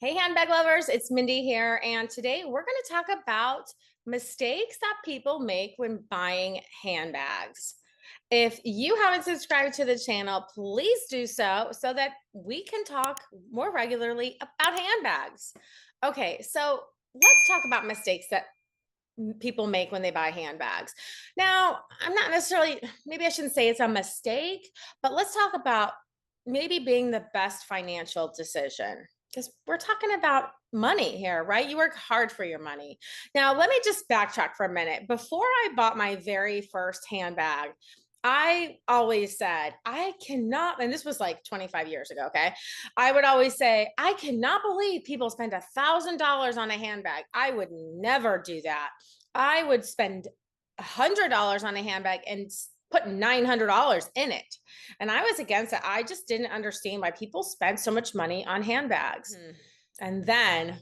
Hey, handbag lovers, it's Mindy here. And today we're going to talk about mistakes that people make when buying handbags. If you haven't subscribed to the channel, please do so that we can talk more regularly about handbags. Okay, so let's talk about mistakes that people make when they buy handbags. Now, I'm not necessarily, maybe I shouldn't say it's a mistake, but let's talk about maybe being the best financial decision because we're talking about money here, right? You work hard for your money. Now, let me just backtrack for a minute. Before I bought my very first handbag, I always said, I cannot, and this was like 25 years ago, okay? I would always say, I cannot believe people spend $1,000 on a handbag. I would never do that. I would spend $100 on a handbag and put $900 in it. And I was against it. I just didn't understand why people spend so much money on handbags. And then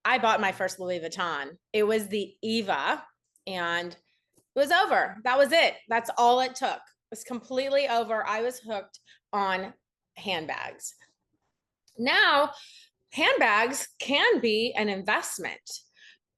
I bought my first Louis Vuitton. It was the Eva, and it was over. That was it. That's all it took. It was completely over. I was hooked on handbags. Now, handbags can be an investment.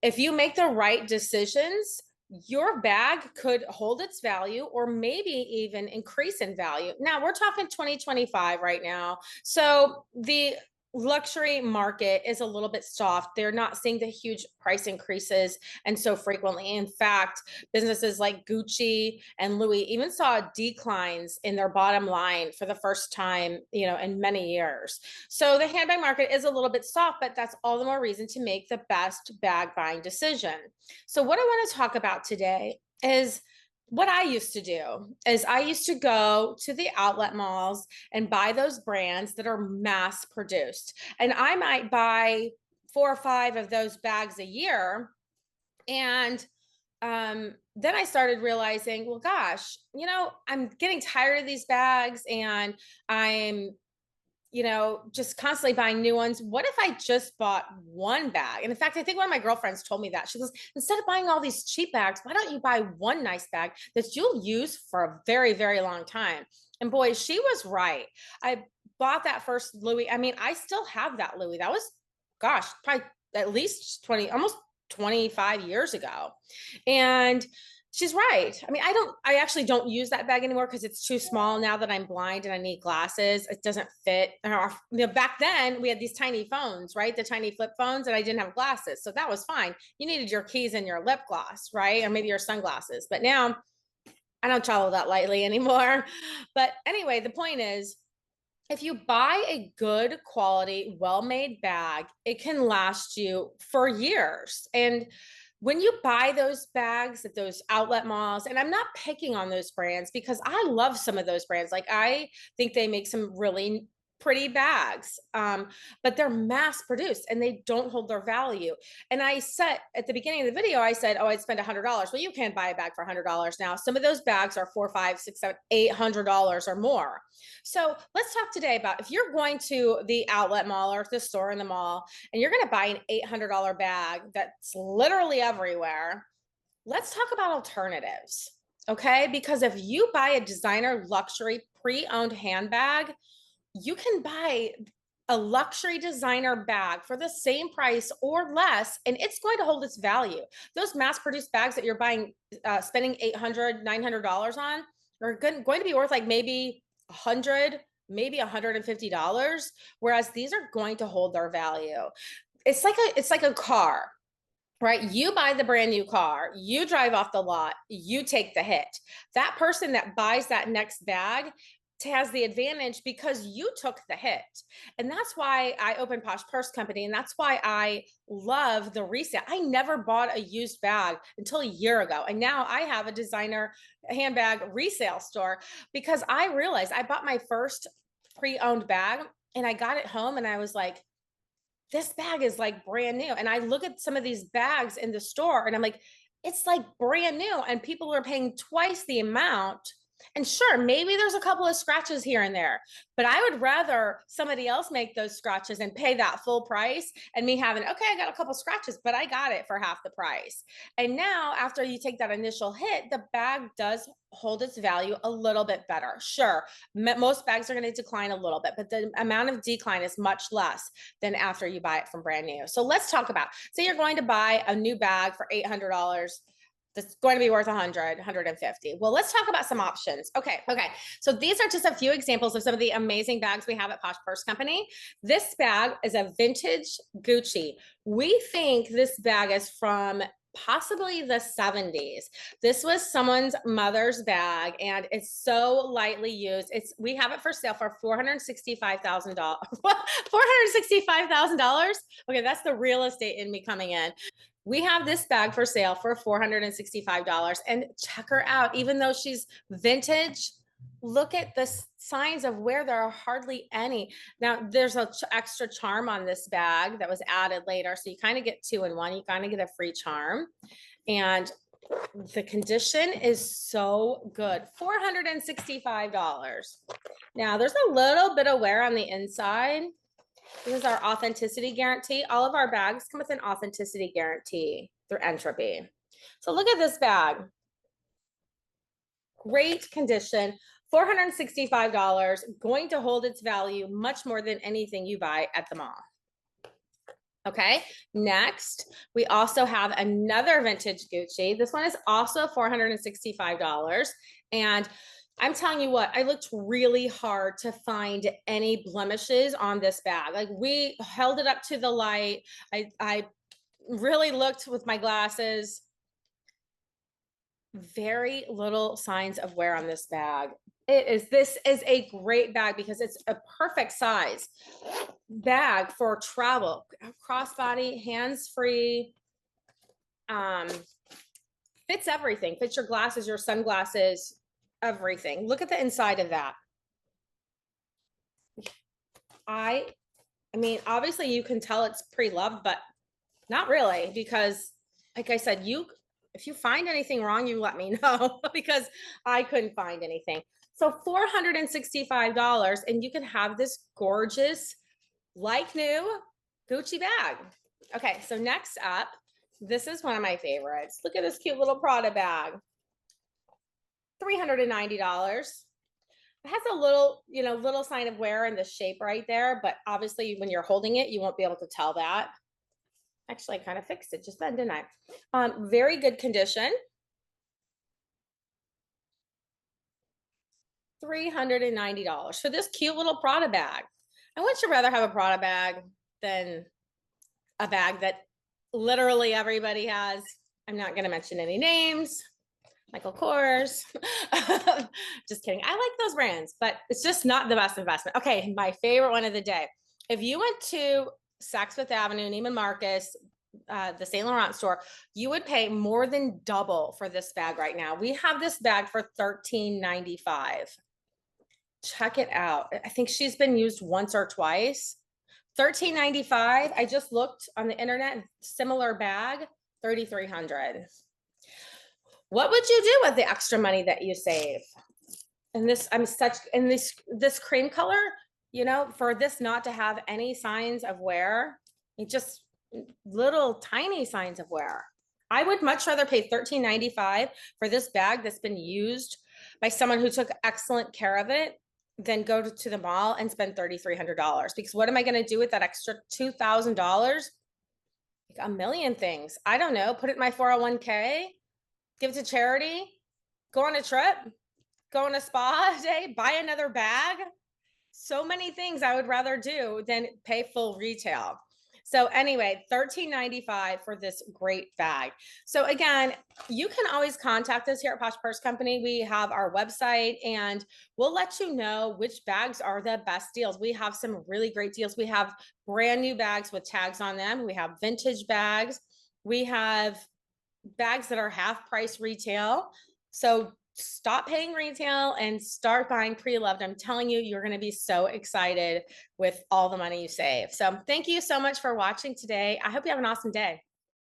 If you make the right decisions, your bag could hold its value or maybe even increase in value. Now, we're talking 2025 right now. So the luxury market is a little bit soft. They're not seeing the huge price increases and so frequently. In fact, businesses like Gucci and Louis even saw declines in their bottom line for the first time, in many years. So the handbag market is a little bit soft, but that's all the more reason to make the best bag buying decision. So what I want to talk about today is what I used to do is I used to go to the outlet malls and buy those brands that are mass produced. And I might buy 4 or 5 of those bags a year. And then I started realizing, well, gosh, I'm getting tired of these bags and I'm just constantly buying new ones. What if I just bought one bag? And in fact, I think one of my girlfriends told me that. She goes, instead of buying all these cheap bags, why don't you buy one nice bag that you'll use for a very, very long time? And boy, she was right. I bought that first Louis. I mean, I still have that Louis. That was, gosh, probably at least 20, almost 25 years ago. And she's right. I mean, I actually don't use that bag anymore because it's too small now that I'm blind and I need glasses. It doesn't fit. Back then we had these tiny phones, right? The tiny flip phones, and I didn't have glasses. So that was fine. You needed your keys and your lip gloss, right? Or maybe your sunglasses. But now I don't travel that lightly anymore. But anyway, the point is, if you buy a good quality, well-made bag, it can last you for years. And when you buy those bags at those outlet malls, and I'm not picking on those brands because I love some of those brands. Like I think they make some really pretty bags, but they're mass produced and they don't hold their value. And I said at the beginning of the video, I said, oh, I'd spend $100. Well, you can't buy a bag for $100 now. Some of those bags are $400, $500, $600, $800 or more. So let's talk today about if you're going to the outlet mall or the store in the mall and you're going to buy an $800 bag that's literally everywhere. Let's talk about alternatives. Okay. Because if you buy a designer luxury pre-owned handbag, you can buy a luxury designer bag for the same price or less, and it's going to hold its value. Those mass produced bags that you're buying, spending $800, $900 on are going to be worth like maybe 100, maybe $150, whereas these are going to hold their value. It's like a car, right? You buy the brand new car, you drive off the lot, you take the hit. That person that buys that next bag has the advantage because you took the hit. And that's why I opened Posh Purse Company. And that's why I love the resale. I never bought a used bag until a year ago. And now I have a designer handbag resale store because I realized I bought my first pre-owned bag and I got it home and I was like, this bag is like brand new. And I look at some of these bags in the store and I'm like, it's like brand new. And people are paying twice the amount And sure, maybe there's a couple of scratches here and there, but I would rather somebody else make those scratches and pay that full price and me having, okay, I got a couple scratches, but I got it for half the price. And now after you take that initial hit, the bag does hold its value a little bit better. Sure, most bags are going to decline a little bit, but the amount of decline is much less than after you buy it from brand new. So let's talk about, say you're going to buy a new bag for $800 that's going to be worth 100, 150. Well, let's talk about some options. Okay. So these are just a few examples of some of the amazing bags we have at Posh Purse Company. This bag is a vintage Gucci. We think this bag is from possibly the 70s. This was someone's mother's bag and it's so lightly used. We have it for sale for $465,000. $465,000. Okay, that's the real estate in me coming in. We have this bag for sale for $465. And check her out. Even though she's vintage, look at the signs of wear. There are hardly any. Now, there's an extra charm on this bag that was added later. So you kind of get 2 in 1. You kind of get a free charm. And the condition is so good. $465. Now, there's a little bit of wear on the inside. This is our authenticity guarantee. All of our bags come with an authenticity guarantee through Entrupy. So look at this bag. Great condition, $465, going to hold its value much more than anything you buy at the mall. Okay, next, we also have another vintage Gucci. This one is also $465. And I'm telling you what, I looked really hard to find any blemishes on this bag. Like, we held it up to the light. I really looked with my glasses. Very little signs of wear on this bag. This is a great bag because it's a perfect size bag for travel, crossbody, hands-free, fits everything, fits your glasses, your sunglasses, everything. Look at the inside of that. I mean, obviously you can tell it's pre-loved, but not really, because like I said, if you find anything wrong, you let me know because I couldn't find anything. So $465, and you can have this gorgeous, like new Gucci bag. Okay, so next up, this is one of my favorites. Look at this cute little Prada bag. $390. It has a little, little sign of wear in the shape right there, but obviously when you're holding it, you won't be able to tell that. Actually, I kind of fixed it just then, didn't I? Very good condition. $390 for this cute little Prada bag. I would you rather have a Prada bag than a bag that literally everybody has. I'm not going to mention any names. Michael Kors. Just kidding. I like those brands, but it's just not the best investment. Okay, my favorite one of the day. If you went to Saks Fifth Avenue, Neiman Marcus, the Saint Laurent store, you would pay more than double for this bag right now. We have this bag for $13.95. Check it out. I think she's been used once or twice. $13.95. I just looked on the internet, similar bag, $3,300. What would you do with the extra money that you save? And this, this cream color, for this not to have any signs of wear, just little tiny signs of wear. I would much rather pay $13.95 for this bag that's been used by someone who took excellent care of it than go to the mall and spend $3,300. Because what am I going to do with that extra $2,000? Like a million things. I don't know. Put it in my 401k, give it to charity, go on a trip, go on a spa day, buy another bag. So many things I would rather do than pay full retail. So anyway, $13.95 for this great bag. So again, you can always contact us here at Posh Purse Company. We have our website and we'll let you know which bags are the best deals. We have some really great deals. We have brand new bags with tags on them. We have vintage bags. We have bags that are half price retail. So stop paying retail and start buying pre-loved. I'm telling you, you're going to be so excited with all the money you save. So thank you so much for watching today. I hope you have an awesome day.